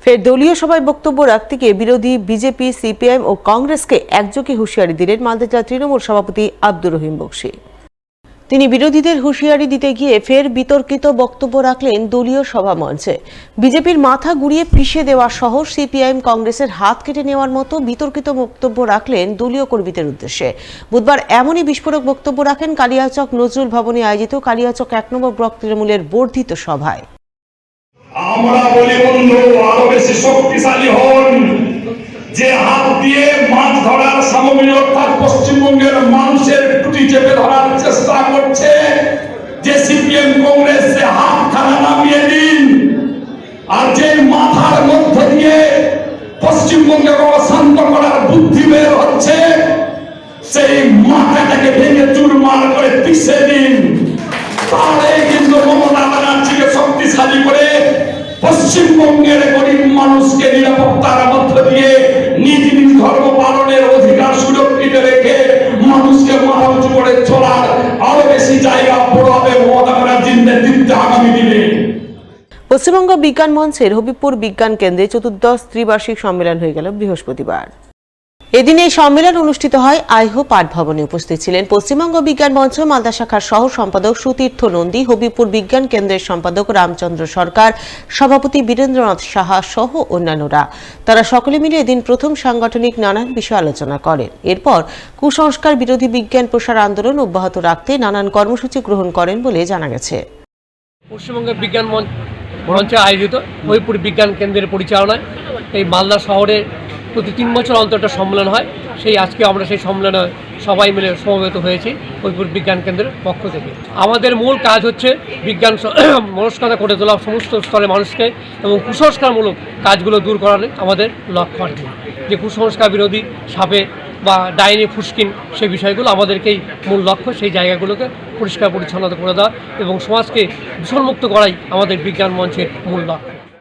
ফের দলীয় সভায় বক্তব্য রাখতে গিয়ে বিরোধী বিজেপি, সিপিআইএম ও কংগ্রেসকে একযোগে হুঁশিয়ারি দিলেন মালদা জেলা তৃণমূল সভাপতি আব্দুর রহিম বক্সী। তিনি বিরোধীদের হুঁশিয়ারি দিতে গিয়ে ফের বিতর্কিত বক্তব্য রাখলেন দলীয় সভা মঞ্চে। বিজেপির মাথা গুড়িয়ে পিষে দেওয়া সহ সিপিআইএম কংগ্রেসের হাত কেটে নেওয়ার মতো বিতর্কিত বক্তব্য রাখলেন দলীয় কর্মীদের উদ্দেশ্যে। বুধবার এমনই বিস্ফোরক বক্তব্য রাখেন কালিয়াচক নজরুল ভবনে আয়োজিত কালিয়াচক 1 নম্বর ব্লক তৃণমূলের বর্ধিত সভায়। আমরা বলি বন্ধু, আরো বেশি শক্তিশালী হন। যে হাত দিয়ে মাছ ধরার সামগ্রী অর্থাৎ পশ্চিমবঙ্গের মানুষের টুটি চেপে ধরার চেষ্টা করছে, যে সিপিএম কংগ্রেস, সে হাত খানা নামিয়ে দিন। আর যে মাথার মধ্য দিয়ে পশ্চিমবঙ্গের অশান্ত করার বুদ্ধি বের হচ্ছে, সেই মাথাটাকে ভেঙে চুরমার করে পিষে দিন। তাহলে কিন্তু মমতা ব্যানার্জিকে শক্তিশালী করে পশ্চিমবঙ্গের গরিব মানুষকে নিরাপত্তার মধ্য দিয়ে নিজ নিজ ধর্ম পালনের অধিকার সুরক্ষিত রেখে মানুষকে মাথা উঁচু করে চলার আরো বেশি জায়গা বড় হবে মমতা ব্যানার্জির নেতৃত্বে আগামী দিনে। পশ্চিমবঙ্গ বিজ্ঞান মঞ্চের হবিবপুর বিজ্ঞান কেন্দ্রে 14th ত্রিবার্ষিক সম্মেলন হয়ে গেল বৃহস্পতিবার। এদিন এই সম্মেলন অনুষ্ঠিত হয় আইহো পাঠ ভবনে। উপস্থিত ছিলেন পশ্চিমবঙ্গ বিজ্ঞান মঞ্চ মালদা শাখার সহ সম্পাদক সুতীর্থ নন্দী, হবিবপুর বিজ্ঞান কেন্দ্রের সম্পাদক রামচন্দ্র সরকার, সভাপতি বীরেন্দ্রনাথ সাহা সহ অন্যান্যরা। তারা সকলে মিলে এদিন প্রথম সাংগঠনিক নানান বিষয় আলোচনা করেন। এরপর কুসংস্কার বিরোধী বিজ্ঞান প্রসার আন্দোলন অব্যাহত রাখতে নানান কর্মসূচি গ্রহণ করেন বলে জানা গেছে। পশ্চিমবঙ্গের বিজ্ঞান মঞ্চে আয়োজিত হবিবপুর বিজ্ঞান কেন্দ্রের পরিচালনায় এই মালদা শহরে প্রতি 3 বছর অন্তর একটা সম্মেলন হয়। সেই আজকে আমরা সেই সম্মেলনে সবাই মিলে সমবেত হয়েছি হবিবপুর বিজ্ঞান কেন্দ্রের পক্ষ থেকে। আমাদের মূল কাজ হচ্ছে বিজ্ঞান মনস্কতা করে তোলা সমস্ত স্তরের মানুষকে এবং কুসংস্কারমূলক কাজগুলো দূর করার আমাদের লক্ষ্য আর কি। যে কুসংস্কার বিরোধী সাপে বা ডাইনি ফুসকিন সেই বিষয়গুলো আমাদেরকেই মূল লক্ষ্য। সেই জায়গাগুলোকে পরিষ্কার পরিচ্ছন্নতা করে দেওয়া এবং সমাজকে দূষণমুক্ত করাই আমাদের বিজ্ঞান মঞ্চের মূল লক্ষ্য।